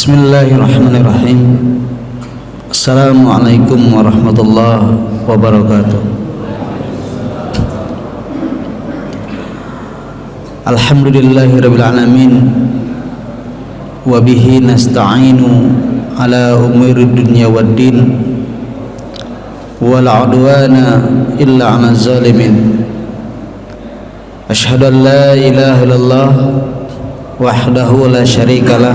Bismillahirrahmanirrahim. Assalamualaikum warahmatullahi wabarakatuh. Alhamdulillahirabbil alamin. Wa bihi nasta'inu ala umurid dunya waddin. Wala udwana illa 'alal zalimin. Asyhadu an la ilaha illallah wahdahu la syarikalah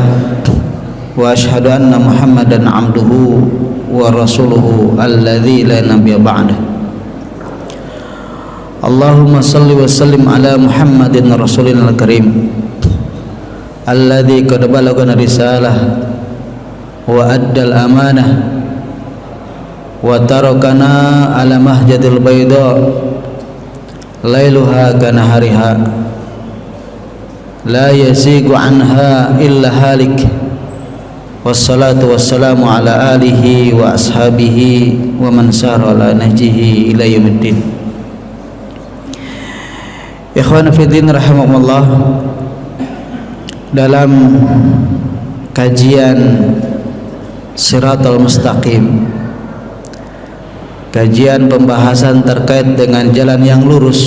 wa asyhadu anna Muhammadan abduhu wa rasuluhu alladzi la nabiyya ba'dah. Allahumma salli wa sallim ala Muhammadin rasulil karim alladzi qad balagana risalah wa addal amanah wa tarakana ala mahjadil bayda lailuha kanahariha la yazigu anha illa halik. Wassalatu wassalamu ala alihi wa ashabihi wa man sara ala nahjihi ila yaumiddin. Ikhwan fillah rahimakumullah, dalam kajian Shiratal Mustaqim, kajian pembahasan terkait dengan jalan yang lurus,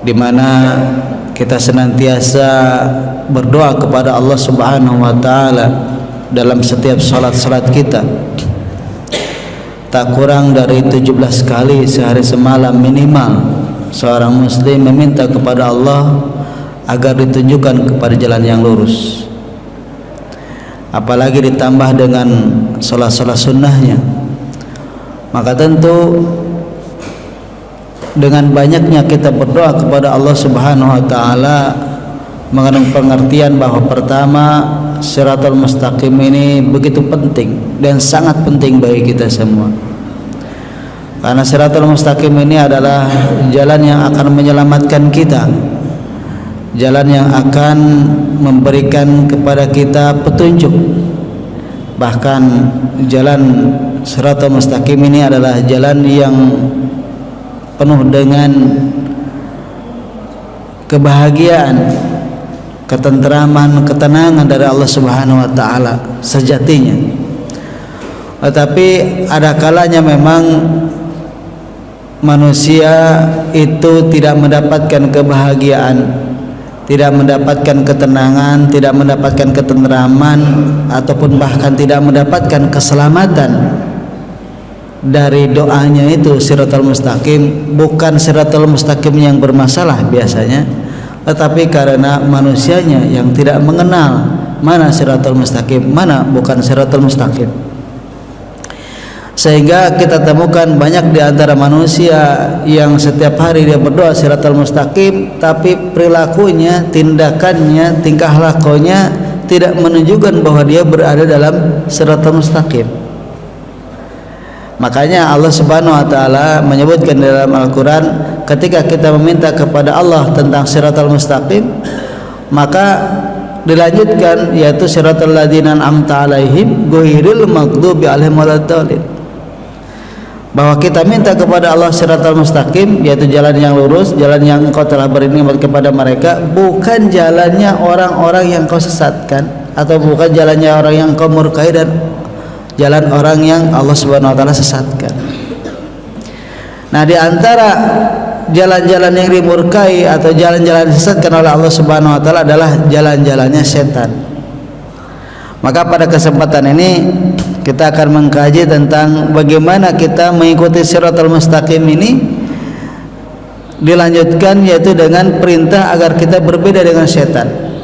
di mana kita senantiasa berdoa kepada Allah Subhanahu wa taala dalam setiap salat-salat kita. Tak kurang dari 17 kali sehari semalam minimal seorang muslim meminta kepada Allah agar ditunjukkan kepada jalan yang lurus. Apalagi ditambah dengan salat-salat sunnahnya, maka tentu dengan banyaknya kita berdoa kepada Allah Subhanahu wa taala mengandung pengertian bahwa pertama, Shiratal Mustaqim ini begitu penting dan sangat penting bagi kita semua. Karena Shiratal Mustaqim ini adalah jalan yang akan menyelamatkan kita, jalan yang akan memberikan kepada kita petunjuk. Bahkan jalan Shiratal Mustaqim ini adalah jalan yang penuh dengan kebahagiaan, ketentraman, ketenangan dari Allah Subhanahu wa taala sejatinya. Tetapi ada kalanya memang manusia itu tidak mendapatkan kebahagiaan, tidak mendapatkan ketenangan, tidak mendapatkan ketentraman, ataupun bahkan tidak mendapatkan keselamatan dari doanya itu Shiratal Mustaqim. Bukan Shiratal Mustaqim yang bermasalah biasanya, tetapi karena manusianya yang tidak mengenal mana Shiratal Mustaqim, mana bukan Shiratal Mustaqim, sehingga kita temukan banyak di antara manusia yang setiap hari dia berdoa Shiratal Mustaqim, tapi perilakunya, tindakannya, tingkah lakunya tidak menunjukkan bahwa dia berada dalam Shiratal Mustaqim. Makanya Allah Subhanahu wa taala menyebutkan dalam Al-Qur'an, ketika kita meminta kepada Allah tentang Shiratal Mustaqim, maka dilanjutkan yaitu Shiratal ladzina an'amta 'alaihim ghairil maghdubi 'alaihim waladdallin. Bahwa kita minta kepada Allah Shiratal Mustaqim, yaitu jalan yang lurus, jalan yang Engkau telah beri nikmat kepada mereka, bukan jalannya orang-orang yang Kau sesatkan, atau bukan jalannya orang yang Kau murkai dan jalan orang yang Allah Subhanahu wa taala sesatkan. Nah, di antara jalan-jalan yang dimurkai atau jalan-jalan disesatkan oleh Allah Subhanahu wa taala adalah jalan-jalannya setan. Maka pada kesempatan ini kita akan mengkaji tentang bagaimana kita mengikuti Shiratal Mustaqim ini, dilanjutkan yaitu dengan perintah agar kita berbeda dengan setan.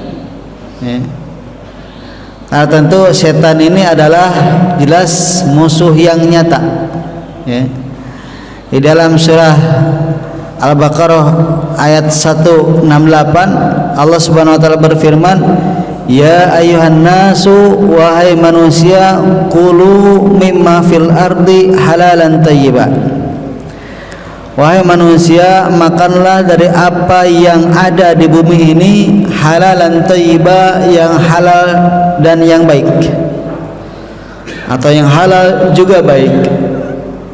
Nah, tentu setan ini adalah jelas musuh yang nyata. Di dalam surah Al-Baqarah ayat 168 Allah Subhanahu wa taala berfirman, ya ayuhan nasu, wahai manusia, kulu mimma fil ardi halalan thayyiban. Wahai manusia, makanlah dari apa yang ada di bumi ini, halalan thayyiba, yang halal dan yang baik, atau yang halal juga baik.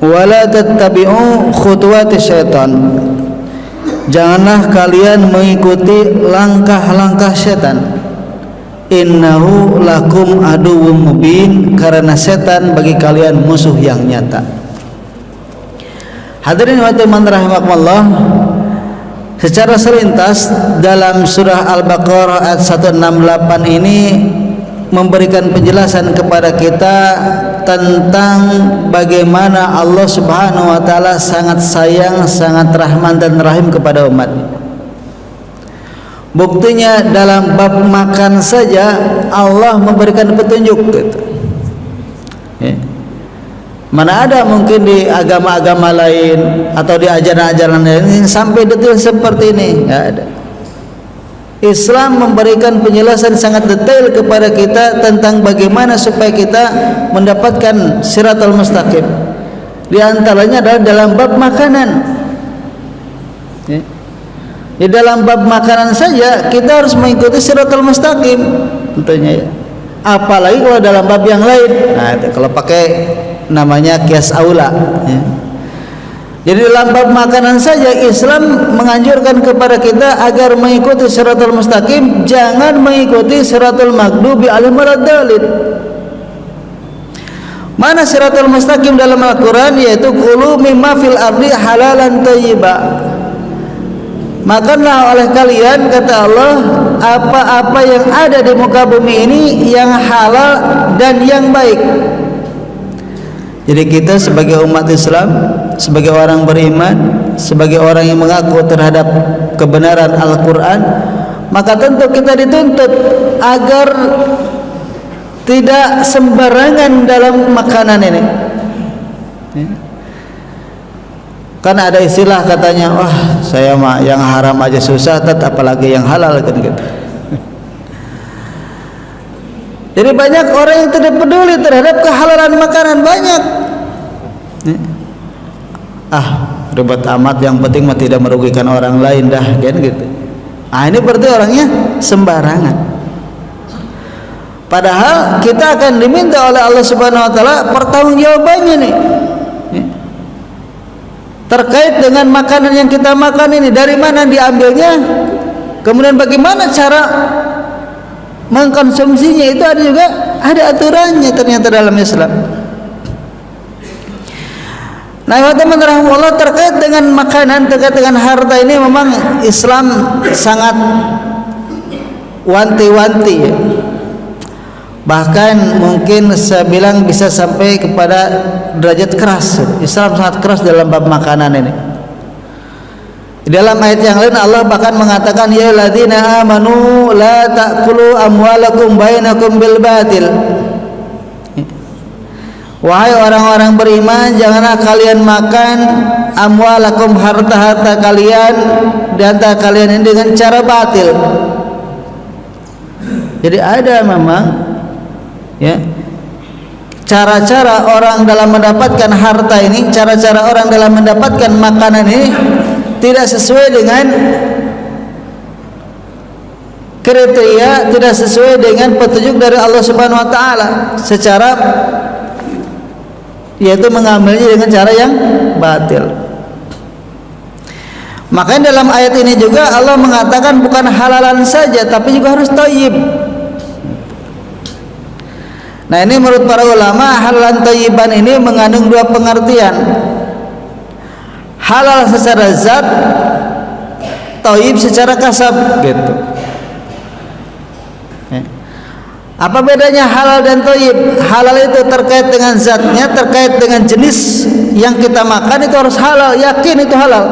Wala tattabi'u khutuwati syaitan, janganlah kalian mengikuti langkah-langkah setan. innahu lakum aduwwum mubin, karena setan bagi kalian musuh yang nyata. Hadirin wa teman rahimakumullah, secara selintas dalam surah Al-Baqarah ayat 168 ini memberikan penjelasan kepada kita tentang bagaimana Allah Subhanahu wa taala sangat sayang, sangat rahman dan rahim kepada umatnya. Buktinya dalam bab makan saja Allah memberikan petunjuk gitu. Ya. Mana ada mungkin di agama-agama lain atau di ajaran-ajaran lain yang sampai detail seperti ini? Nggak ada. Islam memberikan penjelasan sangat detail kepada kita tentang bagaimana supaya kita mendapatkan siratal mustaqim. Di antaranya adalah dalam bab makanan. Ya. Di dalam bab makanan saja kita harus mengikuti siratal mustaqim tentunya ya. Apalagi kalau dalam bab yang lain. Nah, kalau pakai namanya qiyas aula ya. Jadi dalam bab makanan saja Islam menganjurkan kepada kita agar mengikuti siratal mustaqim, jangan mengikuti siratal maghdubi alaihim waladdallin. Mana siratal mustaqim dalam Al-Qur'an? Yaitu kulu mimma fil ardi halalan thayyiba. Makanlah oleh kalian, kata Allah, apa-apa yang ada di muka bumi ini yang halal dan yang baik. Jadi kita sebagai umat Islam, sebagai orang beriman, sebagai orang yang mengaku terhadap kebenaran Al-Quran, maka tentu kita dituntut agar tidak sembarangan dalam makanan ini. Karena ada istilah katanya, wah saya mah yang haram aja susah, apalagi yang halal kan gitu. Jadi banyak orang yang tidak peduli terhadap kehalalan makanan, banyak. Ribet amat, yang penting mah tidak merugikan orang lain dah, kan gitu. Ini berarti orangnya sembarangan. Padahal kita akan diminta oleh Allah Subhanahu wa taala pertanggungjawabannya nih. Terkait dengan makanan yang kita makan ini, dari mana diambilnya, kemudian bagaimana cara mengkonsumsinya, itu ada aturannya ternyata dalam Islam. Nah, teman-teman Allah, terkait dengan makanan, terkait dengan harta ini memang Islam sangat wanti-wanti ya. Bahkan mungkin saya bilang bisa sampai kepada derajat keras. Islam sangat keras dalam bab makanan ini. Dalam ayat yang lain Allah bahkan mengatakan, ya ladzina amanu la ta'kulu amwalakum bainakum bil batil. Wahai orang-orang beriman, janganlah kalian makan amwalakum, harta-harta kalian di antara kalian ini dengan cara batil. Jadi ada memang ya cara-cara orang dalam mendapatkan harta ini, cara-cara orang dalam mendapatkan makanan ini tidak sesuai dengan kriteria, tidak sesuai dengan petunjuk dari Allah Subhanahu wa taala, secara yaitu mengambilnya dengan cara yang batil. Makanya dalam ayat ini juga Allah mengatakan bukan halalan saja, tapi juga harus thayyib. Nah, ini menurut para ulama, halalan thayyiban ini mengandung dua pengertian. Halal secara zat, thayyib secara kasab gitu. Apa bedanya halal dan thayyib? Halal itu terkait dengan zatnya, terkait dengan jenis yang kita makan, itu harus halal, yakin itu halal.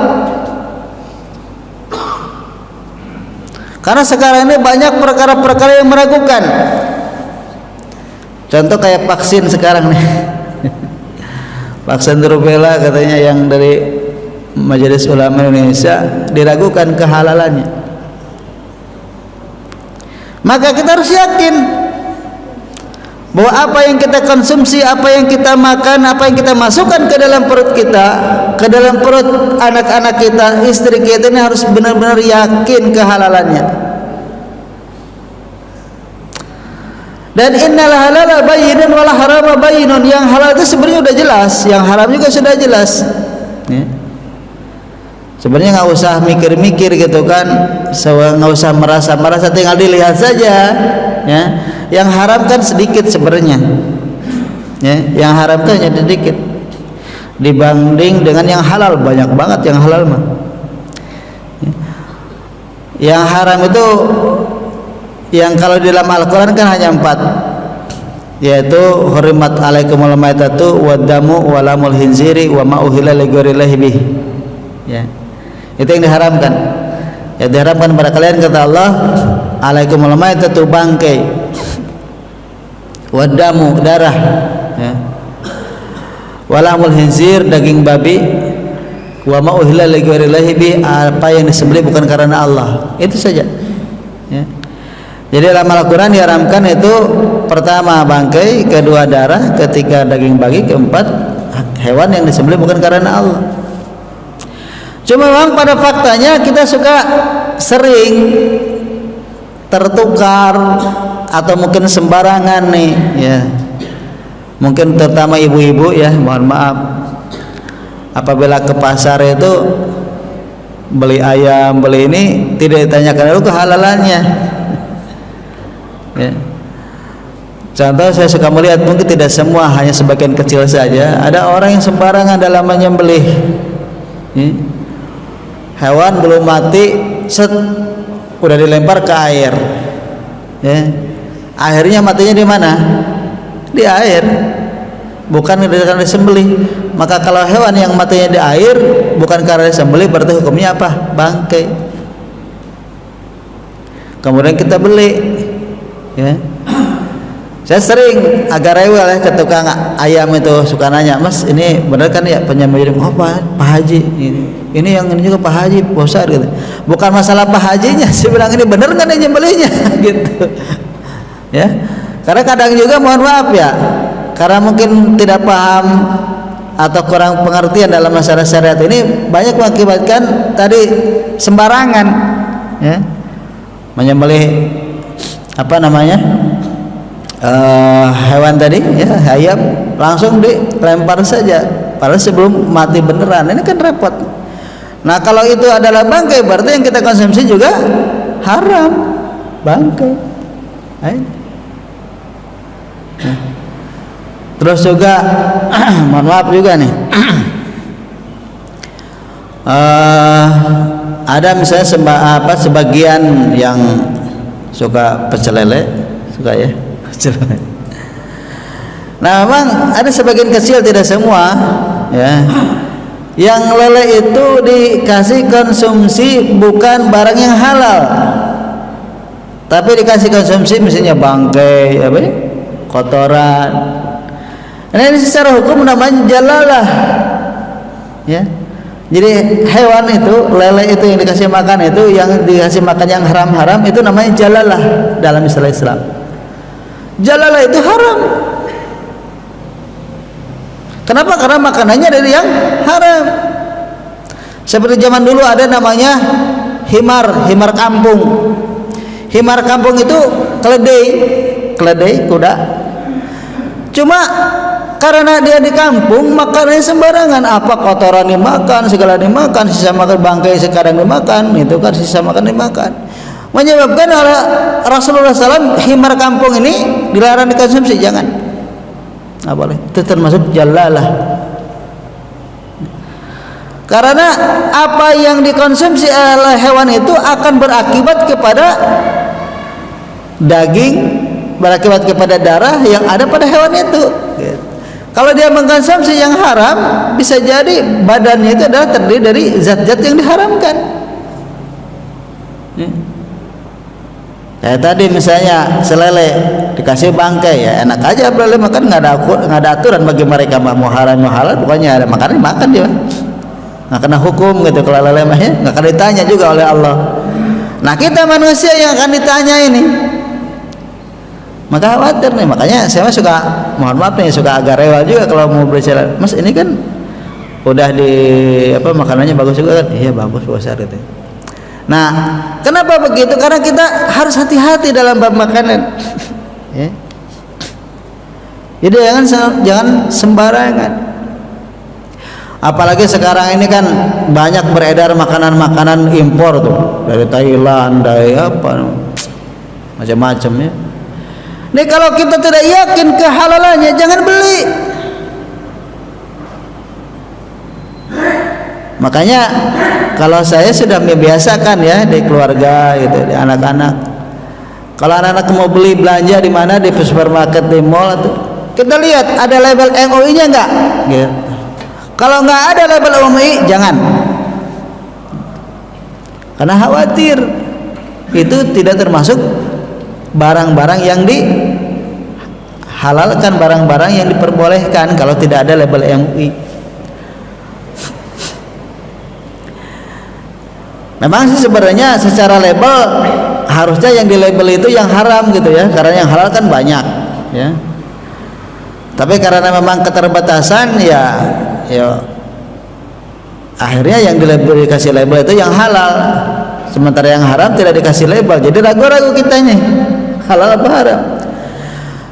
Karena sekarang ini banyak perkara-perkara yang meragukan. Contoh kayak vaksin sekarang nih. Vaksin rubella katanya yang dari Majelis Ulama Indonesia diragukan kehalalannya. Maka kita harus yakin bahwa apa yang kita konsumsi, apa yang kita makan, apa yang kita masukkan ke dalam perut kita, ke dalam perut anak-anak kita, istri kita, ini harus benar-benar yakin kehalalannya. Dan innal halala bayyinun wal harama bayyinun. Yang halal itu sebenarnya sudah jelas, yang haram juga sudah jelas ya. Sebenarnya nggak usah mikir-mikir gitu kan, nggak usah merasa tinggal dilihat saja ya. Yang haram kan sedikit sebenarnya, ya. Yang haram itu hanya sedikit dibanding dengan yang halal, banyak banget yang halal mah. Ya. Yang haram itu yang kalau di dalam Al-Quran kan hanya 4, yaitu hurimat alaikumul maitatu wadamu walamul hinziri wa ma uhilla li ghairillahi bih. Ya. Itu yang diharamkan. Ya, diharamkan pada kalian kata Allah, alaikumul maitatu bangkai, wadamu darah, ya. Walamul hinzir daging babi, wa ma uhilla li ghairillahi bih apa yang disembelih bukan karena Allah. Itu saja. Ya. Jadi dalam Al-Quran diharamkan itu pertama bangkai, kedua darah, ketiga daging babi, keempat hewan yang disembelih bukan karena Allah. Cuma memang pada faktanya kita suka sering tertukar atau mungkin sembarangan nih, ya. Mungkin terutama ibu-ibu ya, mohon maaf, apabila ke pasar itu beli ayam, beli ini tidak ditanyakan dulu kehalalannya. Ya. Contoh saya suka melihat, mungkin tidak semua, hanya sebagian kecil saja, ada orang yang sembarangan dalam menyembelih. Ya. Hewan belum mati, set, udah dilempar ke air. Ya. Akhirnya matinya di mana? Di air, bukan karena disembelih. Maka kalau hewan yang matinya di air bukan karena disembelih, berarti hukumnya apa? Bangkai. Kemudian kita beli, ya. Saya sering agak rewel ya ke tukang ayam itu, suka nanya, Mas ini benar kan ya penyembelih? Oh Pak Haji, ini yang ini juga Pak Haji besar gitu. Bukan masalah Pak Hajinya, saya bilang ini benar kan yang nyembelihnya gitu. Ya, karena kadang juga mohon maaf ya, karena mungkin tidak paham atau kurang pengertian dalam masalah syariat ini, banyak mengakibatkan tadi sembarangan, ya, menyembelih apa namanya hewan tadi, ya, ayam langsung dilempar saja, padahal sebelum mati beneran. Ini kan repot. Nah kalau itu adalah bangkai, berarti yang kita konsumsi juga haram, bangkai. Nah, terus juga mohon maaf juga nih, ada misalnya sebagian yang suka pecel lele, suka ya. Nah memang ada sebagian kecil, tidak semua, ya, yang lele itu dikasih konsumsi bukan barang yang halal, tapi dikasih konsumsi misalnya bangkai, apa ya, kotoran. Nah ini secara hukum namanya jalalah, ya. Jadi hewan itu, lele itu yang dikasih makan itu, yang dikasih makan yang haram-haram itu namanya jalalah dalam istilah Islam. Jalalah itu haram. Kenapa? Karena makanannya dari yang haram. Seperti zaman dulu ada namanya himar kampung. Himar kampung itu keledai kuda. Cuma karena dia di kampung, makanannya sembarangan, apa kotoran dimakan, segala dimakan, sisa makan bangkai sekarang dimakan, itu kan sisa makan dimakan. Menyebabkan oleh Rasulullah SAW himar kampung ini dilarang dikonsumsi, jangan, nggak boleh. Itu termasuk jalalah. Karena apa yang dikonsumsi oleh hewan itu akan berakibat kepada daging, berakibat kepada darah yang ada pada hewan itu. Kalau dia mengkonsumsi yang haram, bisa jadi badannya itu adalah terdiri dari zat-zat yang diharamkan. Kayak tadi misalnya selele dikasih bangkai, ya enak aja boleh makan, nggak ada aturan bagi mereka mau haram mau halal, pokoknya ada makanan makan dia, nggak kena hukum gitu. Kalau lele mah ya nggak akan ditanya juga oleh Allah. Nah kita manusia yang akan ditanya ini, maka khawatir nih. Makanya saya suka, mohon maaf nih, suka agak rewel juga kalau mau berbicara, Mas ini kan udah di apa makanannya bagus juga kan? Iya bagus besar gitu. Nah, kenapa begitu? Karena kita harus hati-hati dalam bab makanan. Ya. Jadi jangan sembarangan. Apalagi sekarang ini kan banyak beredar makanan-makanan impor tuh, dari Thailand, dari apa macam-macam ya. Nih kalau kita tidak yakin kehalalannya, jangan beli. Makanya kalau saya sudah membiasakan ya di keluarga gitu, di anak-anak, kalau anak-anak mau beli belanja di mana, di supermarket, di mall itu, kita lihat ada label MUI-nya enggak gitu. Kalau enggak ada label MUI, jangan, karena khawatir itu tidak termasuk barang-barang yang dihalalkan, barang-barang yang diperbolehkan kalau tidak ada label MUI. Memang sih sebenarnya secara label harusnya yang di label itu yang haram gitu ya, karena yang halal kan banyak ya. Tapi karena memang keterbatasan ya akhirnya yang dikasih label itu yang halal, sementara yang haram tidak dikasih label. Jadi ragu-ragu kitanya halal apa haram.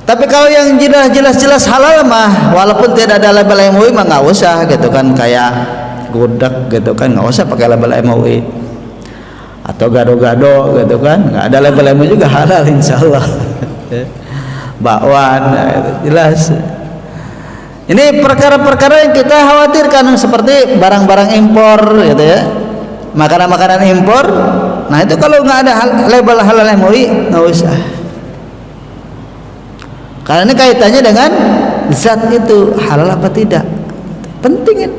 Tapi kalau yang jelas-jelas halal mah walaupun tidak ada label MUI mah nggak usah gitu kan, kayak gudeg gitu kan, nggak usah pakai label MUI. Atau gado-gado gitu kan, nggak ada label MUI juga halal insyaallah. Bakwan jelas. Ini perkara-perkara yang kita khawatirkan, seperti barang-barang impor gitu ya, makanan-makanan impor. Nah itu kalau nggak ada label halal MUI nggak usah, karena ini kaitannya dengan zat itu halal apa tidak, penting itu.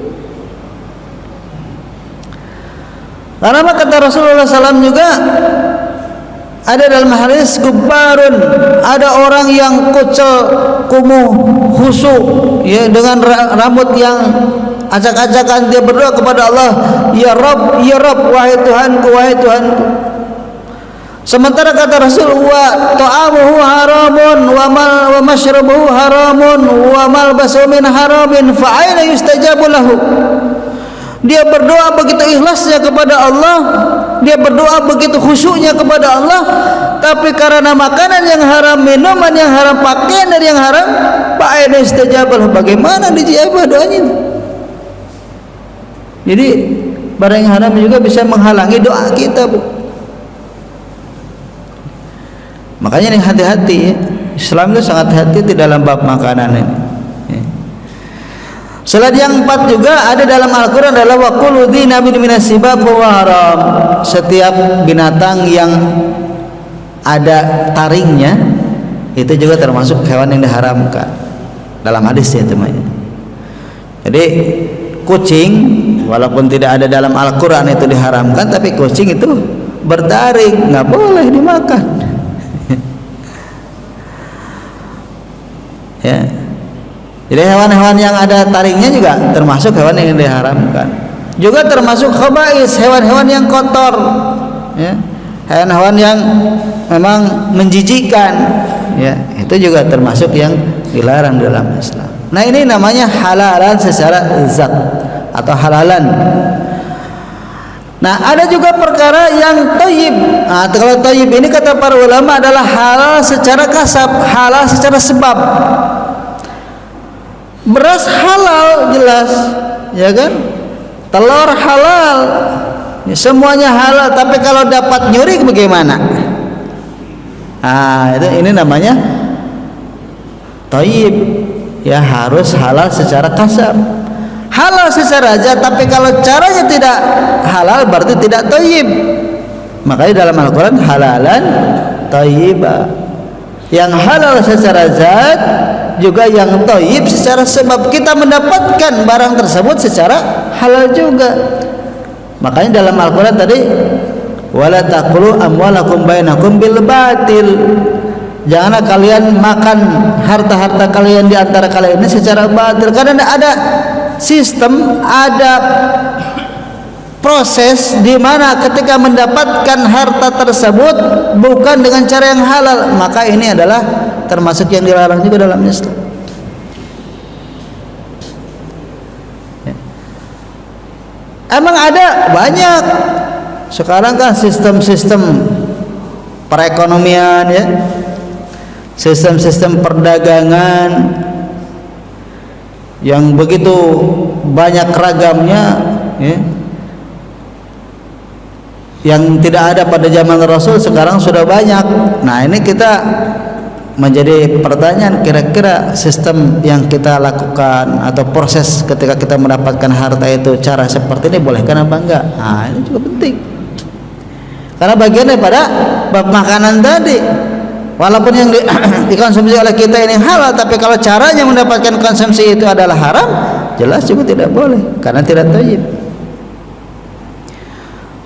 Karena kata Rasulullah SAW juga ada dalam hadis, gubarun, ada orang yang kucel, kumuh, khusyuk ya, dengan rambut yang acak-acakan, dia berdoa kepada Allah, ya Rabb, ya Rabb, wahai Tuhanku, wahai Tuhanku. Sementara kata Rasul, wa ta'amuhu haramun wa mashrabuhu haramun wa malbasuhu min haramin fa aina yustajabu lahu. Dia berdoa begitu ikhlasnya kepada Allah, dia berdoa begitu khusyuknya kepada Allah, tapi karena makanan yang haram, minuman yang haram, pakaian dari yang haram, fa'aina yustajabu lahu, bagaimana dijawab doanya? Jadi barang yang haram juga bisa menghalangi doa kita, Bu. Makanya ini hati-hati ya. Islam itu sangat hati-hati dalam bab makanan ini. Selain yang 4 juga ada dalam Al-Quran adalah wa kullu dzi nabin minas sibab wa haram. Setiap binatang yang ada taringnya itu juga termasuk hewan yang diharamkan dalam hadis ya teman. Jadi kucing walaupun tidak ada dalam Al-Quran itu diharamkan, tapi kucing itu bertaring, nggak boleh dimakan. Ya. Jadi hewan-hewan yang ada taringnya juga termasuk hewan yang diharamkan. Juga termasuk khaba'is, hewan-hewan yang kotor, ya. Hewan-hewan yang memang menjijikkan, ya. Itu juga termasuk yang dilarang dalam Islam. Nah, ini namanya halalan secara zat atau halalan. Nah, ada juga perkara yang thayyib. Nah, kalau thayyib ini kata para ulama adalah halal secara kasab, halal secara sebab. Beras halal jelas, ya kan? Telur halal, ya, semuanya halal. Tapi kalau dapat nyuri bagaimana? Ah, ini namanya thayyib, ya harus halal secara kasab. Halal secara zat, tapi kalau caranya tidak halal berarti tidak thayyib. Makanya dalam Al-Quran halalan thayyiba. Yang halal secara zat juga yang thayyib secara sebab, kita mendapatkan barang tersebut secara halal juga. Makanya dalam Al-Quran tadi wala taqulu amwalakum bainakum bil batil. Janganlah kalian makan harta-harta kalian di antara kalian ini secara batil, karena ada sistem, ada proses di mana ketika mendapatkan harta tersebut bukan dengan cara yang halal, maka ini adalah termasuk yang dilarang juga dalam Islam. Ya. Emang ada banyak sekarang kan sistem-sistem perekonomian, ya, sistem-sistem perdagangan yang begitu banyak ragamnya, ya, yang tidak ada pada zaman Rasul sekarang sudah banyak. Nah, ini kita menjadi pertanyaan, kira-kira sistem yang kita lakukan atau proses ketika kita mendapatkan harta itu cara seperti ini bolehkan apa enggak? Nah, ini juga penting. Karena bagian daripada bab makanan tadi, walaupun yang dikonsumsi oleh kita ini halal, tapi kalau caranya mendapatkan konsumsi itu adalah haram, jelas juga tidak boleh karena tidak thayyib.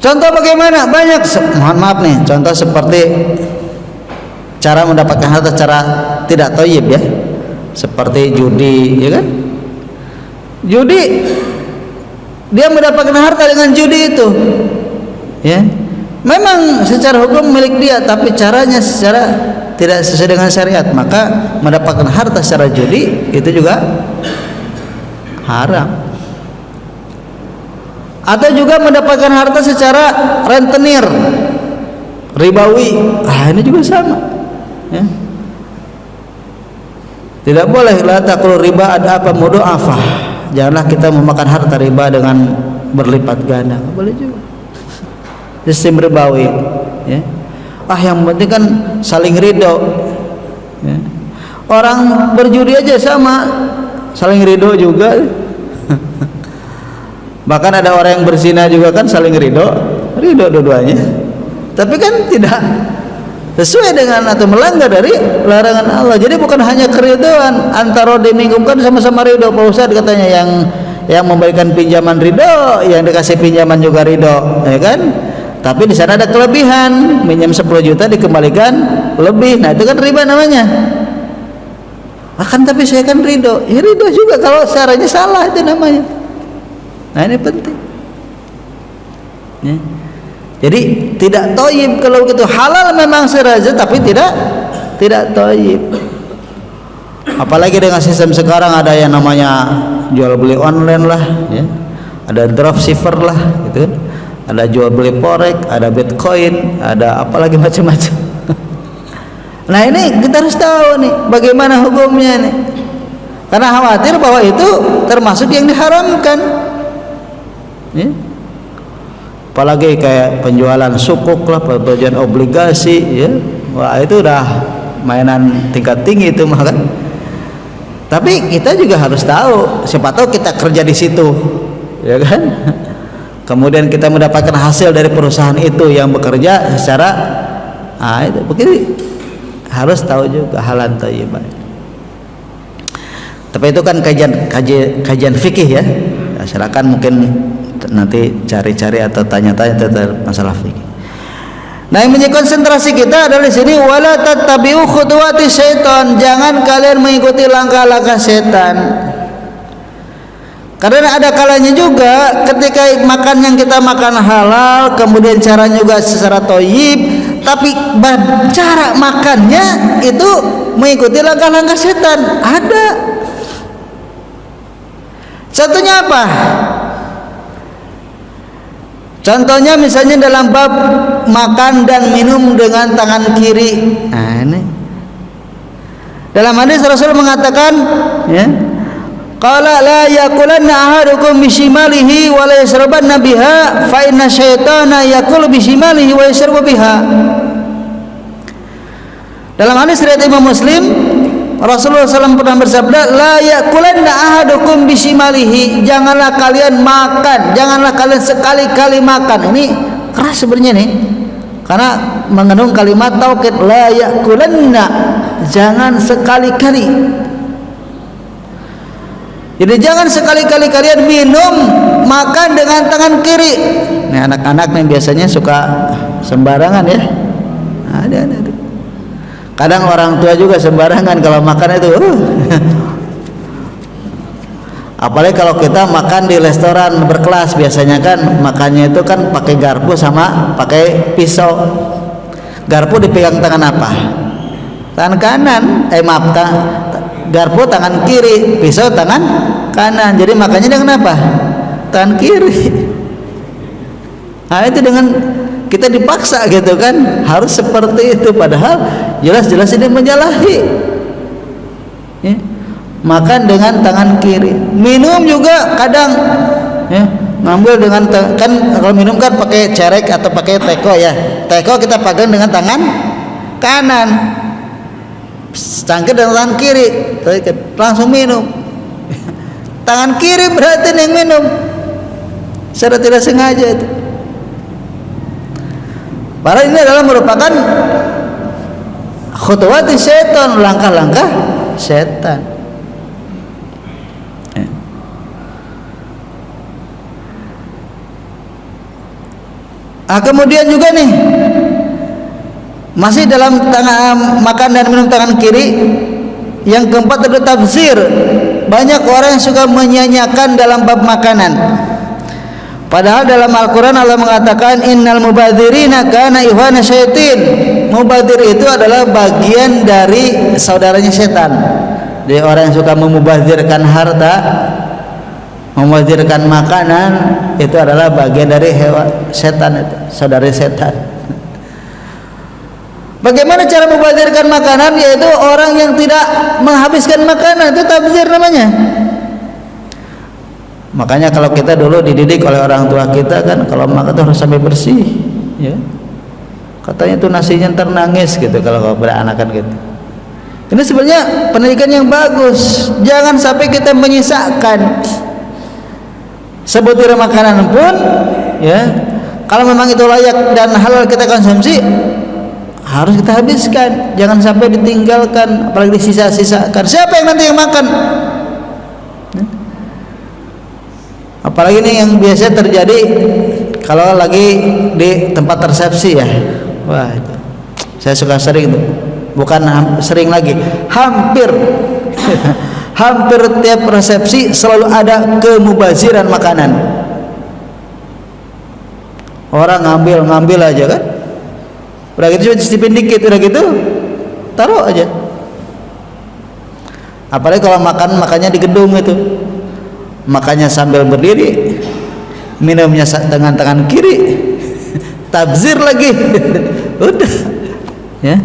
Contoh bagaimana? Banyak, mohon maaf nih, contoh seperti cara mendapatkan harta secara tidak thayyib ya, seperti judi, ya kan? Judi, dia mendapatkan harta dengan judi itu, ya. Memang secara hukum milik dia, tapi caranya secara tidak sesuai dengan syariat, maka mendapatkan harta secara judi itu juga haram. Atau juga mendapatkan harta secara rentenir, ribawi, ini juga sama. Ya. Tidak boleh, la taqul riba ada apa mudha'afah. Janganlah kita memakan harta riba dengan berlipat ganda. Tidak boleh juga. Sistem ribawi, ya. Yang penting kan saling ridho, ya. Orang berjudi aja sama saling ridho juga. Bahkan ada orang yang berzina juga kan saling ridho dua-duanya, tapi kan tidak sesuai dengan atau melanggar dari larangan Allah. Jadi bukan hanya keridhaan antara diminggukan sama-sama ridho. Pak Ustadz katanya yang memberikan pinjaman ridho, yang dikasih pinjaman juga ridho, ya kan? Tapi di sana ada kelebihan, minjam 10 juta dikembalikan lebih. Nah, itu kan riba namanya. Akan tapi saya kan ridho. Ya ridho juga kalau caranya salah, itu namanya. Nah, ini penting. Ya. Jadi tidak thayyib kalau begitu. Halal memang seraja tapi tidak thayyib. Apalagi dengan sistem sekarang ada yang namanya jual beli online lah, ya. Ada dropshipper lah, gitu kan. Ada jual beli forex, ada bitcoin, ada apalagi macam-macam. Nah, ini kita harus tahu nih bagaimana hukumnya nih, karena khawatir bahwa itu termasuk yang diharamkan, ya. Apalagi kayak penjualan sukuk lah, penjualan obligasi, ya. Wah, itu udah mainan tingkat tinggi itu mah kan. Tapi kita juga harus tahu, siapa tahu kita kerja di situ, ya kan? Kemudian kita mendapatkan hasil dari perusahaan itu yang bekerja secara itu begini, harus tahu juga halal thayyibah. Tapi itu kan kajian fikih ya. Silakan mungkin nanti cari-cari atau tanya-tanya tentang masalah fikih. Nah, yang menjadi konsentrasi kita adalah di sini, wala tattabi'u khutuwati syaitan, jangan kalian mengikuti langkah-langkah setan. Karena ada kalanya juga ketika makan yang kita makan halal, kemudian caranya juga secara thayyib, tapi cara makannya itu mengikuti langkah-langkah setan. Ada. Contohnya apa? Contohnya misalnya dalam bab makan dan minum dengan tangan kiri. Nah, ini. Dalam hadis Rasul mengatakan, ya, qala la yakulanna ahadukum bishimalihi wa la yashrabanna biha fa inna syaitana yakulu bishimalihi wa yashrabu biha. Dalam hadis riwayat Imam Muslim, Rasulullah SAW pernah bersabda, la yakulanna ahadukum bishimalihi, janganlah kalian makan, janganlah kalian sekali-kali makan. Ini keras sebenarnya nih, karena mengandung kalimat taukid, la yakulanna, jangan sekali-kali. Jadi jangan sekali-kali kalian minum, makan dengan tangan kiri. Nah, anak-anak nih biasanya suka sembarangan ya. Ada. Kadang orang tua juga sembarangan kalau makan itu. Apalagi kalau kita makan di restoran berkelas, biasanya kan makannya itu kan pakai garpu sama pakai pisau. Garpu dipegang tangan apa? Tangan kanan. Garpu tangan kiri, pisau tangan kanan. Jadi makanya dengan apa? Tangan kiri. Nah, itu dengan kita dipaksa gitu kan, harus seperti itu, padahal jelas-jelas ini menyalahi, ya. Makan dengan tangan kiri. Minum juga kadang, ya, ngambil dengan kan kalau minum kan pakai cerek atau pakai teko ya. Teko kita pegang dengan tangan kanan. cangkir dengan tangan kiri, langsung minum. Tangan kiri berarti yang minum secara tidak sengaja itu. Padahal ini adalah merupakan khutuwat setan, langkah-langkah setan. Kemudian juga nih masih dalam makan dan minum tangan kiri, yang keempat ada tafsir. Banyak orang yang suka menyanyiakan dalam bab makanan, padahal dalam Al-Quran Allah mengatakan innal mubadzirina kana ikhwana syaitin. Mubadzir itu adalah bagian dari saudaranya setan. Jadi orang yang suka memubadzirkan harta, memubadzirkan makanan, itu adalah bagian dari setan, itu saudara setan. Bagaimana cara membazirkan makanan? Yaitu orang yang tidak menghabiskan makanan, itu tabzir namanya. Makanya kalau kita dulu dididik oleh orang tua kita kan, kalau makan itu harus sampai bersih, ya. Katanya itu nasinya ntar nangis gitu kalau beranakan gitu. Ini sebenarnya pendidikan yang bagus. Jangan sampai kita menyisakan sebutir makanan pun, ya. Kalau memang itu layak dan halal kita konsumsi, harus kita habiskan, jangan sampai ditinggalkan, apalagi disisa-sisakan. Siapa yang nanti yang makan? Apalagi ini yang biasa terjadi kalau lagi di tempat resepsi, ya. Wah, itu saya suka sering tuh. Bukan sering lagi, hampir hampir tiap resepsi selalu ada kemubaziran makanan. Orang ngambil aja kan. Udah gitu cuma cicipin dikit, udah gitu taruh aja. Apalagi kalau makannya di gedung itu, makannya sambil berdiri, minumnya dengan tangan kiri, tabzir lagi. Udah, ya.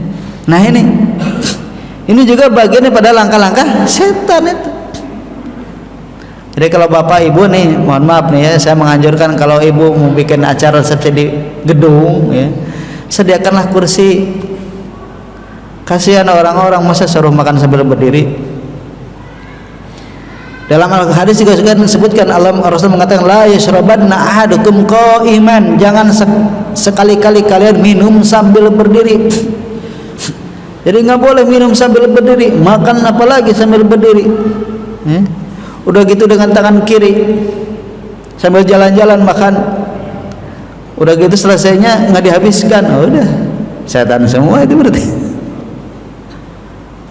Nah ini juga bagian pada langkah-langkah setan itu. Jadi kalau bapak ibu nih, mohon maaf nih ya, saya menganjurkan kalau ibu mau bikin acara resepsi di gedung, ya, sediakanlah kursi. Kasihan orang-orang masa suruh makan sambil berdiri. Dalam hadis juga disebutkan, Rasul mengatakan la yashrabanna ahadukum qa'iman, jangan sekali-kali kalian minum sambil berdiri. Jadi nggak boleh minum sambil berdiri, makan apalagi sambil berdiri. Udah gitu dengan tangan kiri sambil jalan-jalan makan. Udah gitu selesainya nggak dihabiskan, udah setan semua itu berarti.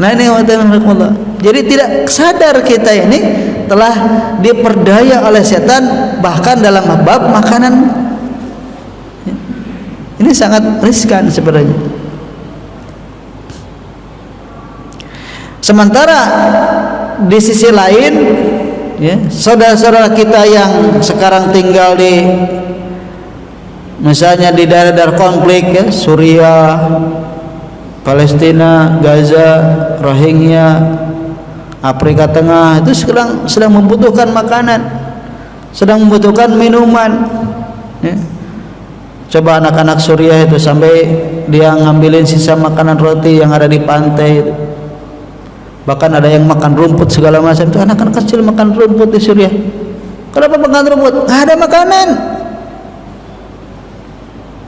Nah ini Allah. Jadi tidak sadar kita ini telah diperdaya oleh setan bahkan dalam bab makanan. Ini sangat riskan sebenarnya. Sementara di sisi lain, ya, saudara-saudara kita yang sekarang tinggal di misalnya di daerah-daerah konflik, ya, Suriah, Palestina, Gaza, Rohingya, Afrika Tengah, itu sekarang sedang membutuhkan makanan, sedang membutuhkan minuman, ya. Coba anak-anak Suriah itu sampai dia ngambilin sisa makanan roti yang ada di pantai itu. Bahkan ada yang makan rumput segala macam. Itu anak-anak kecil makan rumput di Suriah. Kenapa makan rumput? Nggak ada makanan,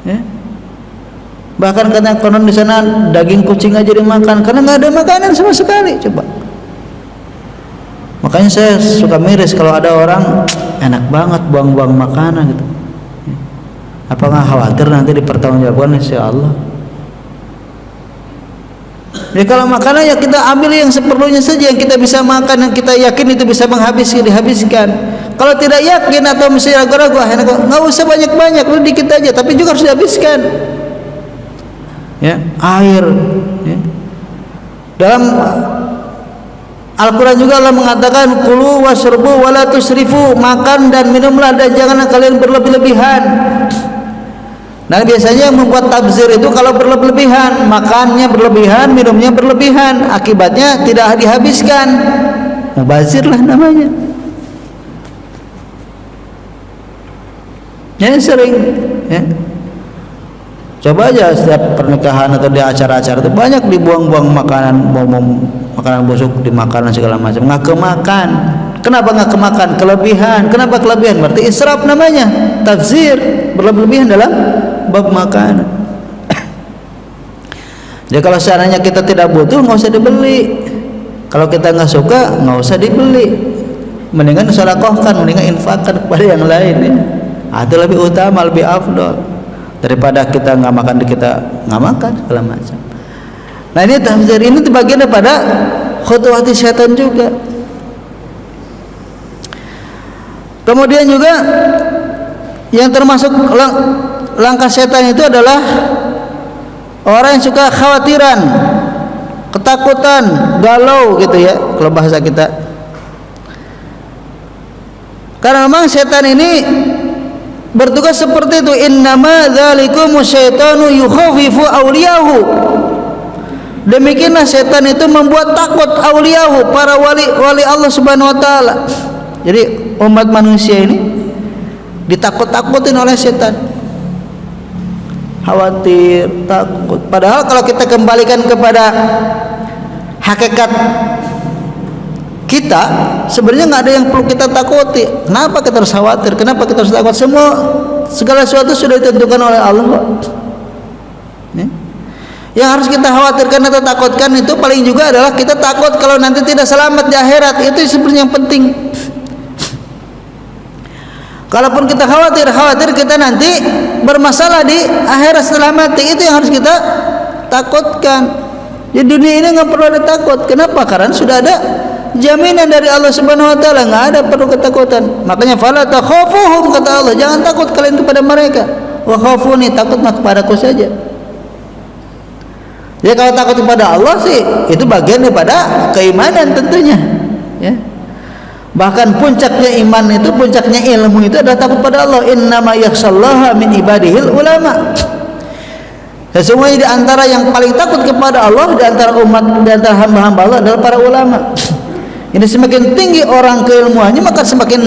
ya. Bahkan katanya konon di sana daging kucing aja dimakan karena nggak ada makanan sama sekali. Coba. Makanya saya suka miris kalau ada orang enak banget buang-buang makanan gitu. Apakah khawatir nanti dipertanggungjawabkan? Insyaallah. Ya kalau makanan ya kita ambil yang seperlunya saja, yang kita bisa makan, yang kita yakin itu bisa dihabiskan. Kalau tidak yakin atau misalnya ragu-ragu, nggak usah banyak-banyak, dikit aja, tapi juga harus dihabiskan. Ya, air, ya. Dalam Al-Quran juga Allah mengatakan kulu wasrubu wala tusrifu, makan dan minumlah dan janganlah kalian berlebih-lebihan. Nah biasanya yang membuat tabzir itu kalau berlebihan, makannya berlebihan, minumnya berlebihan, akibatnya tidak dihabiskan, mubazir lah namanya. Ya sering, ya. Coba aja setiap pernikahan atau di acara-acara itu banyak dibuang-buang makanan, makanan busuk di makanan segala macam. Nggak kemakan. Kenapa nggak kemakan? Kelebihan. Kenapa kelebihan? Berarti israf namanya. Tabzir, berlebihan dalam bab makanan. Jadi kalau seandainya kita tidak butuh, nggak usah dibeli. Kalau kita nggak suka, nggak usah dibeli. Mendingan sedekahkan, mendingan infakkan kepada yang lain ya. Itu lebih utama, lebih afdol daripada kita nggak makan, kita nggak makan segala macam. Nah ini tafsir ini bagian daripada khutuwati syaitan juga. Kemudian juga yang termasuk langkah syaitan itu adalah orang yang suka khawatiran, ketakutan, galau gitu ya kalau bahasa kita. Karena memang syaitan ini bertugas seperti itu. Innama dzalikumu syaitanu yukhawifu awliyahu. Demikianlah setan itu membuat takut awliyahu, para wali Allah Subhanahu wa taala. Jadi umat manusia ini ditakut-takutin oleh setan. Khawatir, takut. Padahal kalau kita kembalikan kepada hakikat kita, sebenarnya nggak ada yang perlu kita takuti. Kenapa kita harus khawatir? Kenapa kita harus takut? Segala sesuatu sudah ditentukan oleh Allah kok. Ya? Yang harus kita khawatirkan atau takutkan itu paling juga adalah kita takut kalau nanti tidak selamat di akhirat. Itu sebenarnya yang penting. Kalaupun kita khawatir kita nanti bermasalah di akhirat setelah mati, itu yang harus kita takutkan. Di dunia ini nggak perlu ada takut. Kenapa? Karena sudah ada jaminan dari Allah Subhanahu wa taala, enggak ada perlu ketakutan. Makanya fala takhafuhum, kata Allah, jangan takut kalian kepada mereka. Wa khafuni, takutlah kepadaku saja. Jadi kalau takut kepada Allah sih itu bagian daripada keimanan tentunya, ya. Bahkan puncaknya iman itu, puncaknya ilmu itu adalah takut pada Allah. Innama yakhshallaha min ibadihil ulama. Sesungguhnya di antara yang paling takut kepada Allah di antara umat, di antara hamba-hamba Allah adalah para ulama. Ini semakin tinggi orang keilmuannya, maka semakin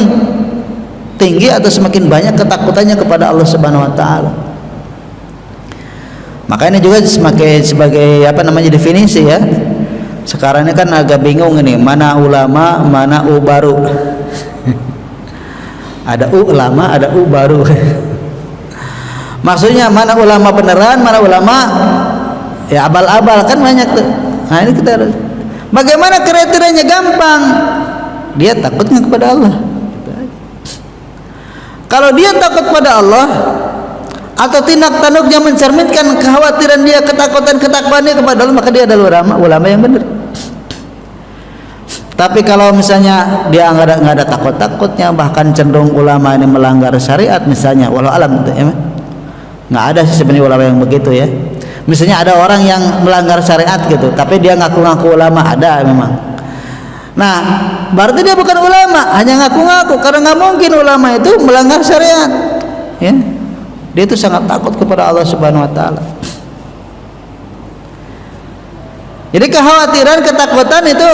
tinggi atau semakin banyak ketakutannya kepada Allah Subhanahu wa taala. Maka ini juga sebagai apa namanya definisi ya. Sekarang ini kan agak bingung ini, mana ulama, mana u baru. Ada ulama, ada u baru. Maksudnya mana ulama beneran, mana ulama ya abal-abal, kan banyak tuh. Nah ini kita harus, bagaimana kriterianya? Gampang, dia takutnya kepada Allah. Kalau dia takut pada Allah atau tindak tanduknya mencerminkan kekhawatiran dia, ketakutannya kepada Allah, maka dia adalah ulama yang benar. Tapi kalau misalnya dia nggak ada takut-takutnya, bahkan cenderung ulama ini melanggar syariat misalnya, walau alam ya, nggak ada sih sebenarnya ulama yang begitu ya. Misalnya ada orang yang melanggar syariat gitu, tapi dia ngaku-ngaku ulama, ada memang. Nah, berarti dia bukan ulama, hanya ngaku-ngaku, karena nggak mungkin ulama itu melanggar syariat. Ya, dia itu sangat takut kepada Allah Subhanahu Wa Taala. Jadi kekhawatiran, ketakutan itu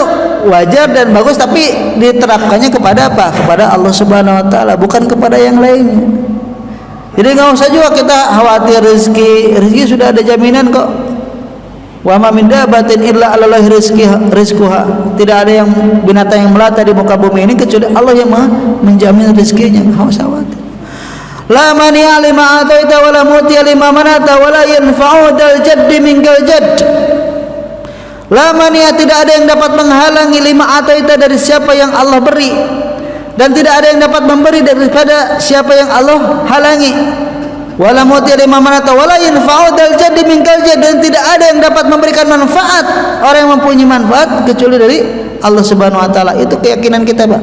wajar dan bagus, tapi diterapkannya kepada apa? Kepada Allah Subhanahu Wa Taala, bukan kepada yang lainnya. Jadi nggak usah juga kita khawatir rezeki sudah ada jaminan kok. Wa ma min dabatin illa 'alallahi rizquha. Tidak ada yang binatang yang melata di muka bumi ini kecuali Allah yang menjamin rezekinya. Nggak usah khawatir. La mani'a lima ataita wa la muti'a lima manata wa la yanfa'u dal jaddi minkal jadd. La mani'a, tidak ada yang dapat menghalangi lima ataita dari siapa yang Allah beri, dan tidak ada yang dapat memberi daripada siapa yang Allah halangi. Wala muti lima manata wala yanfa'u dal jaddi minkal jadd, dan tidak ada yang dapat memberikan manfaat, orang yang mempunyai manfaat kecuali dari Allah Subhanahu wa taala. Itu keyakinan kita, Pak.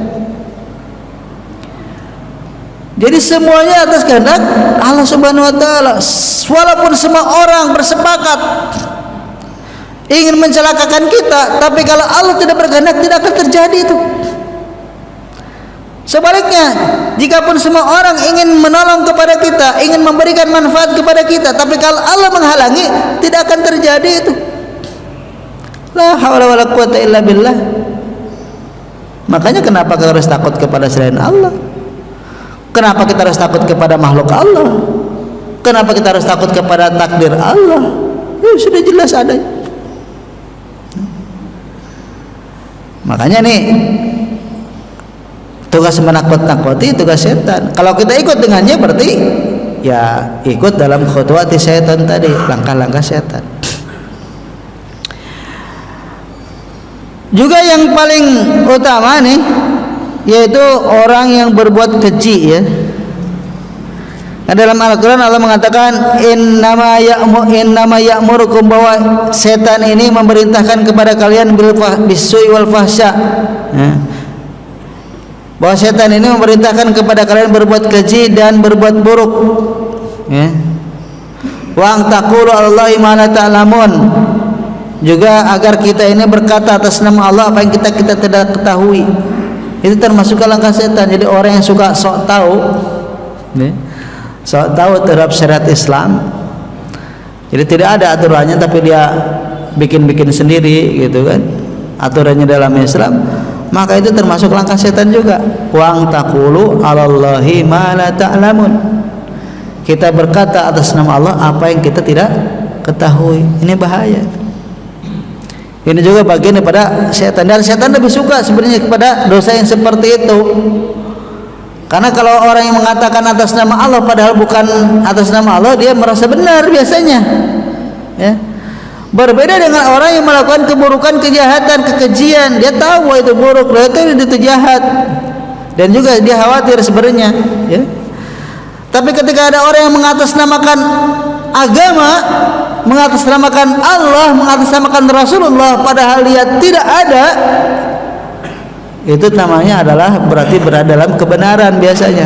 Jadi semuanya atas kehendak Allah Subhanahu wa taala. Walaupun semua orang bersepakat ingin mencelakakan kita, tapi kalau Allah tidak berkehendak, tidak akan terjadi itu. Sebaliknya, jikapun semua orang ingin menolong kepada kita, ingin memberikan manfaat kepada kita, tapi kalau Allah menghalangi, tidak akan terjadi itu. La haula wala quwata illa billah. Makanya kenapa kita harus takut kepada selain Allah? Kenapa kita harus takut kepada makhluk Allah? Kenapa kita harus takut kepada takdir Allah? Ya, sudah jelas ada. Makanya nih, tugas menakut-nakuti tugas setan. Kalau kita ikut dengannya berarti ya ikut dalam khutuwati setan tadi, langkah-langkah setan. Juga yang paling utama nih, yaitu orang yang berbuat keji ya. Nah, dalam Al-Quran Allah mengatakan innama ya'murukum, bahwa setan ini memerintahkan kepada kalian bisui wal fahsya ya. Bahwa setan ini memerintahkan kepada kalian berbuat keji dan berbuat buruk ya. Wa ang taqulu 'alallahi ma la ta'lamun, juga agar kita ini berkata atas nama Allah apa yang kita tidak ketahui. Itu termasuk langkah setan. Jadi orang yang suka sok tahu ya, sok tahu terhadap syariat Islam, jadi tidak ada aturannya tapi dia bikin-bikin sendiri gitu kan aturannya dalam Islam, maka itu termasuk langkah setan juga. Wa taqulu 'alallahi ma la ta'lamun, kita berkata atas nama Allah apa yang kita tidak ketahui. Ini bahaya. Ini juga bagian daripada setan, dan setan lebih suka sebenarnya kepada dosa yang seperti itu. Karena kalau orang yang mengatakan atas nama Allah padahal bukan atas nama Allah, dia merasa benar biasanya ya. Berbeda dengan orang yang melakukan keburukan, kejahatan, kekejian, dia tahu bahwa itu buruk, itu jahat, dan juga dia khawatir sebenarnya ya. Tapi ketika ada orang yang mengatasnamakan agama, mengatasnamakan Allah, mengatasnamakan Rasulullah padahal dia tidak ada, itu namanya adalah berarti berada dalam kebenaran biasanya.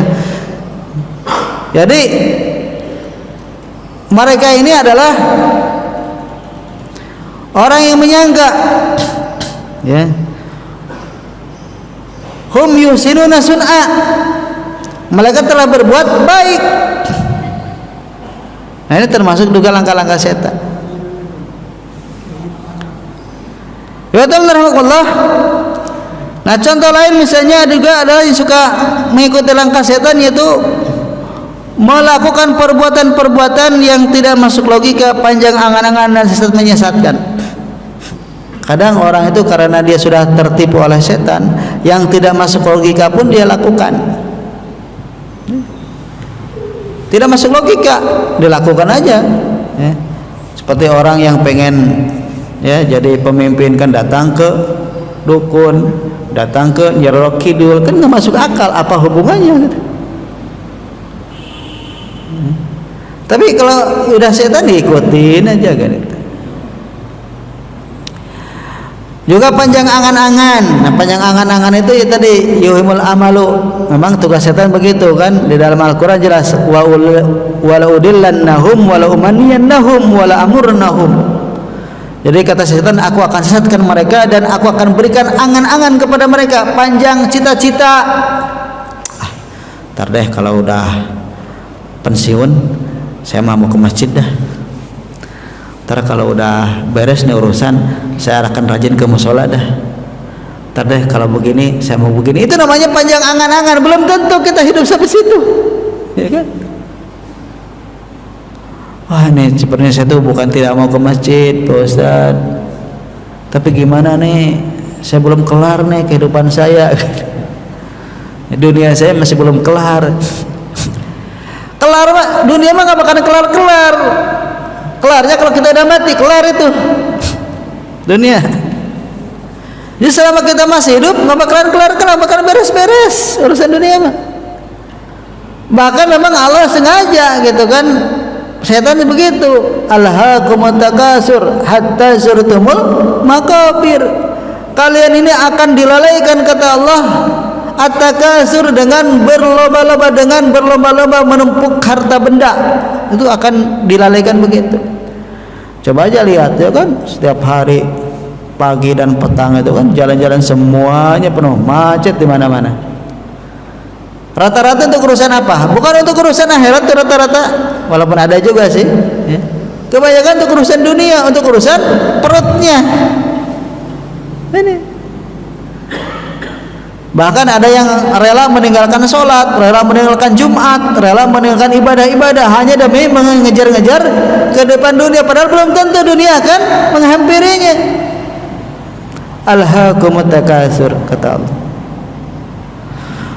Jadi mereka ini adalah orang yang menyangka ya, hum yusinuna sun'a, mereka telah berbuat baik. Nah, ini termasuk juga langkah-langkah setan. Ya Allah. Nah, contoh lain misalnya juga adalah yang suka mengikuti langkah setan, yaitu melakukan perbuatan-perbuatan yang tidak masuk logika, panjang angan-angan dan sesat menyesatkan. Kadang orang itu karena dia sudah tertipu oleh setan, yang tidak masuk logika pun dia lakukan. Tidak masuk logika, dilakukan aja ya. Seperti orang yang pengen ya jadi pemimpin, kan datang ke dukun, datang ke Nyi Roro Kidul, kan nggak masuk akal, apa hubungannya gitu. Tapi kalau udah setan diikutin aja kan itu. Juga panjang angan-angan. Nah, panjang angan-angan itu ya tadi yuhimul amalu. Memang tugas setan begitu kan. Di dalam Al-Qur'an jelas wa udillannahum wa la umanniyannahum wa la amurnahum. Jadi kata setan, aku akan sesatkan mereka dan aku akan berikan angan-angan kepada mereka, panjang cita-cita. Ntar deh kalau udah pensiun saya mau ke masjid dah. Ntar kalau udah beres nih urusan saya akan rajin ke musola dah. Ntar deh kalau begini saya mau begini. Itu namanya panjang angan-angan. Belum tentu kita hidup sampai situ, ya kan? Wah, nih sebenarnya saya tuh bukan tidak mau ke masjid Pak Ustaz, tapi gimana nih, saya belum kelar nih kehidupan saya. Dunia saya masih belum kelar. Kelar Pak, dunia mah gak bakalan kelar-kelar. Kelarnya kalau kita udah mati, kelar itu dunia. Jadi selama kita masih hidup gak bakalan kelar-kelar, bakalan beres-beres urusan dunia mah. Bahkan memang Allah sengaja gitu kan, setan begitu, alhaakumut takasur hatta zurtumul maqabir. Kalian ini akan dilalaikan kata Allah, at-takasur, dengan berlomba-lomba, dengan berlomba-lomba menumpuk harta benda, itu akan dilalaikan begitu. Coba aja lihat ya kan, setiap hari pagi dan petang itu kan jalan-jalan semuanya penuh, macet di mana-mana. Rata-rata untuk urusan apa? Bukan untuk urusan akhirat tuh rata-rata, walaupun ada juga sih ya. Kebanyakan untuk urusan dunia, untuk urusan perutnya. Ini Bahkan ada yang rela meninggalkan sholat, rela meninggalkan Jumat, rela meninggalkan ibadah-ibadah hanya demi mengejar-ngejar ke depan dunia, padahal belum tentu dunia akan menghampirinya. Alhaakumut takatsur, kata Allah.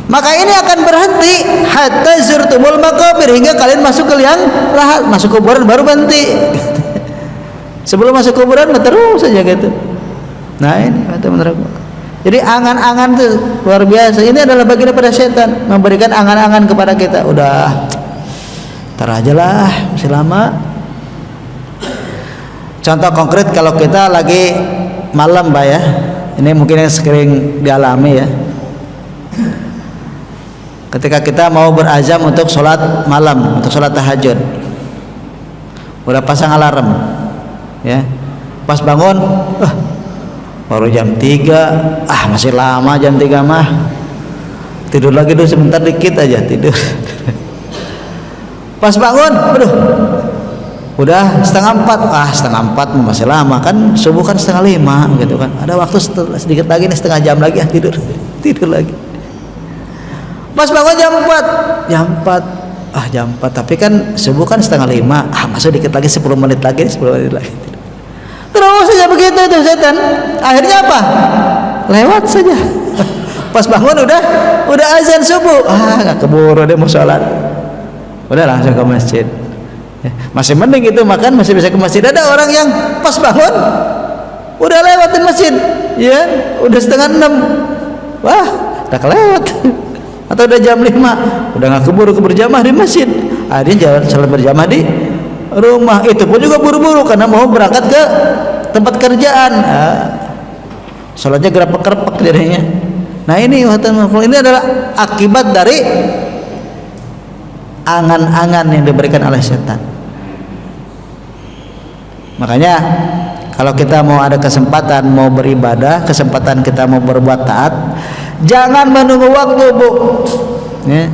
Maka ini akan berhenti hatta zurtumul maqabir, hingga kalian masuk ke liang lahat, masuk kuburan baru berhenti. Sebelum masuk kuburan terus saja gitu. Nah ini teman-teman. Jadi angan-angan itu luar biasa. Ini adalah bagian daripada setan, memberikan angan-angan kepada kita. Udah, tar aja lah, masih lama. Contoh konkret kalau kita lagi malam, Pak ya. Ini mungkin yang sering dialami ya. Ketika kita mau berazam untuk sholat malam, untuk sholat tahajud, udah pasang alarm, ya. Pas bangun, baru jam 3, masih lama jam 3 mah. Tidur lagi dulu sebentar dikit aja tidur. Pas bangun, udah 3:30, 3:30 masih lama kan, subuh kan 4:30 gitu kan. Ada waktu sedikit lagi nih, setengah jam lagi tidur lagi. Pas bangun jam 4, jam 4, tapi kan subuh kan 4:30, masih dikit lagi 10 menit lagi. Terus saja begitu itu setan. Akhirnya apa? Lewat saja. Pas bangun udah azan subuh, nggak keburu dia mau sholat, udah langsung ke masjid. Masih mending itu, makan masih bisa ke masjid. Ada orang yang pas bangun udah lewatin masjid, ya udah 5:30, wah udah kelewat. Atau udah jam 5, udah nggak keburu berjamaah di masjid, dia jalan sholat berjamaah di rumah. Itu pun juga buru-buru karena mau berangkat ke tempat kerjaan. Sholatnya gerapek-gerapek jadinya. Nah ini adalah akibat dari angan-angan yang diberikan oleh setan. Makanya kalau kita mau ada kesempatan mau beribadah, kesempatan kita mau berbuat taat, jangan menunggu waktu, Bu. Ya.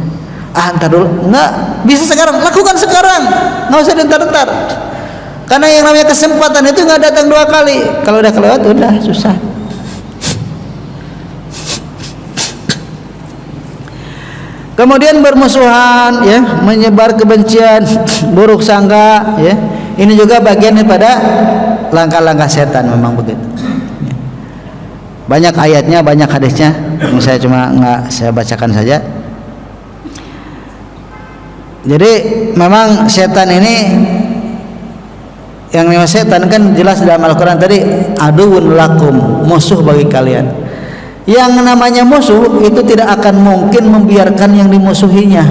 Entar dulu, enggak bisa sekarang, lakukan sekarang, nggak usah entar-entar. Karena yang namanya kesempatan itu nggak datang 2 kali. Kalau udah kelewat udah susah. Kemudian bermusuhan, ya, menyebar kebencian, buruk sangka, ya. Ini juga bagian daripada langkah-langkah setan, memang begitu. Banyak ayatnya, banyak hadisnya. Saya cuma saya bacakan saja. Jadi memang setan ini, yang namanya setan kan jelas dalam Al-Quran tadi, aduun lakum, musuh bagi kalian. Yang namanya musuh itu tidak akan mungkin membiarkan yang dimusuhinya,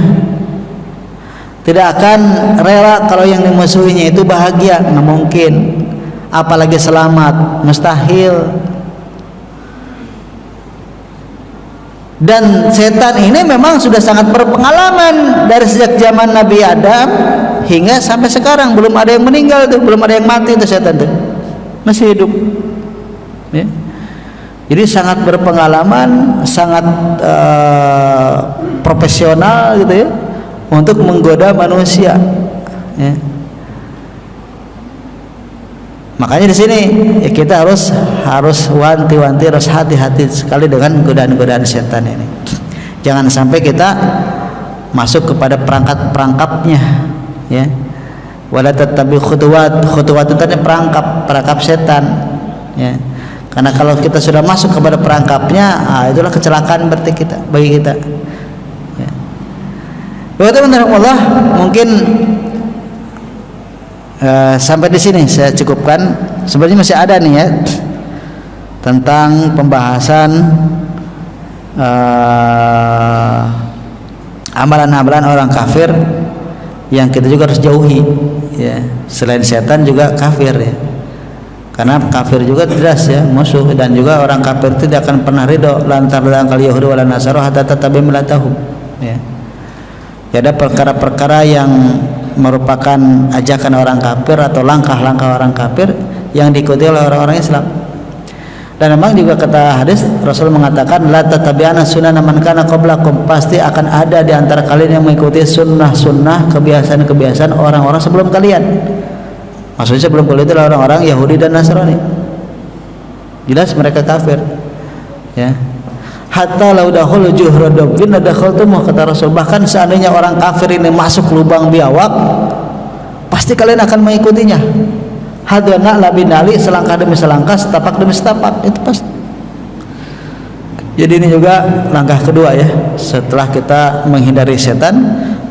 tidak akan rela kalau yang dimusuhinya itu bahagia, nggak mungkin, apalagi selamat, mustahil. Dan setan ini memang sudah sangat berpengalaman dari sejak zaman Nabi Adam hingga sampai sekarang. Belum ada yang meninggal tuh, belum ada yang mati tuh setan tuh, masih hidup, ya. Jadi sangat berpengalaman, sangat profesional gitu ya, untuk menggoda manusia, ya. Makanya di sini ya kita harus wanti-wanti, harus hati-hati sekali dengan godaan-godaan setan ini. Jangan sampai kita masuk kepada perangkap-perangkapnya, ya. Wala tattabi khutuwat itu tadi perangkap setan, ya. Karena kalau kita sudah masuk kepada perangkapnya, itulah kecelakaan bagi kita. Ya. Teman-teman Allah, mungkin sampai di sini saya cukupkan. Sebenarnya masih ada nih ya, tentang pembahasan amalan-amalan orang kafir yang kita juga harus jauhi, ya. Selain setan juga kafir, ya. Karena kafir juga jelas ya musuh, dan juga orang kafir itu tidak akan pernah ridho lantar kal yahudi wala nasara hatta tattabi millatahum, ya. Ada perkara-perkara yang merupakan ajakan orang kafir atau langkah-langkah orang kafir yang diikuti oleh orang-orang Islam. Dan memang juga kata hadis Rasul mengatakan la tattabi'ana sunana man kana qablakum, pasti akan ada di antara kalian yang mengikuti sunnah-sunnah, kebiasaan-kebiasaan orang-orang sebelum kalian. Maksudnya sebelum kalian itu adalah orang-orang Yahudi dan Nasrani. Jelas mereka kafir, ya. hatta law dakhulu juhra dabbin ladakhaltum, kata Rasul, bahkan seandainya orang kafir ini masuk lubang biawak pasti kalian akan mengikutinya. Hadana labinali, selangkah demi selangkah, setapak demi setapak, itu pasti. Jadi ini juga langkah kedua ya, setelah kita menghindari setan,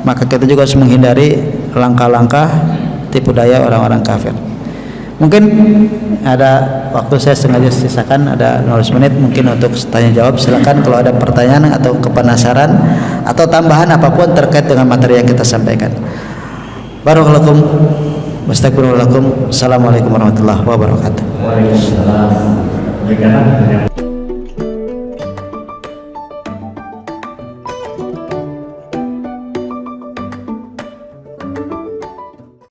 maka kita juga harus menghindari langkah-langkah tipu daya orang-orang kafir. Mungkin ada waktu, saya sengaja sisakan ada 15 menit mungkin untuk tanya jawab. Silakan kalau ada pertanyaan atau kepenasaran atau tambahan apapun terkait dengan materi yang kita sampaikan. Barakallahu fikum. Astagfirullahaladzim. Assalamualaikum warahmatullahi wabarakatuh. Waalaikumsalam.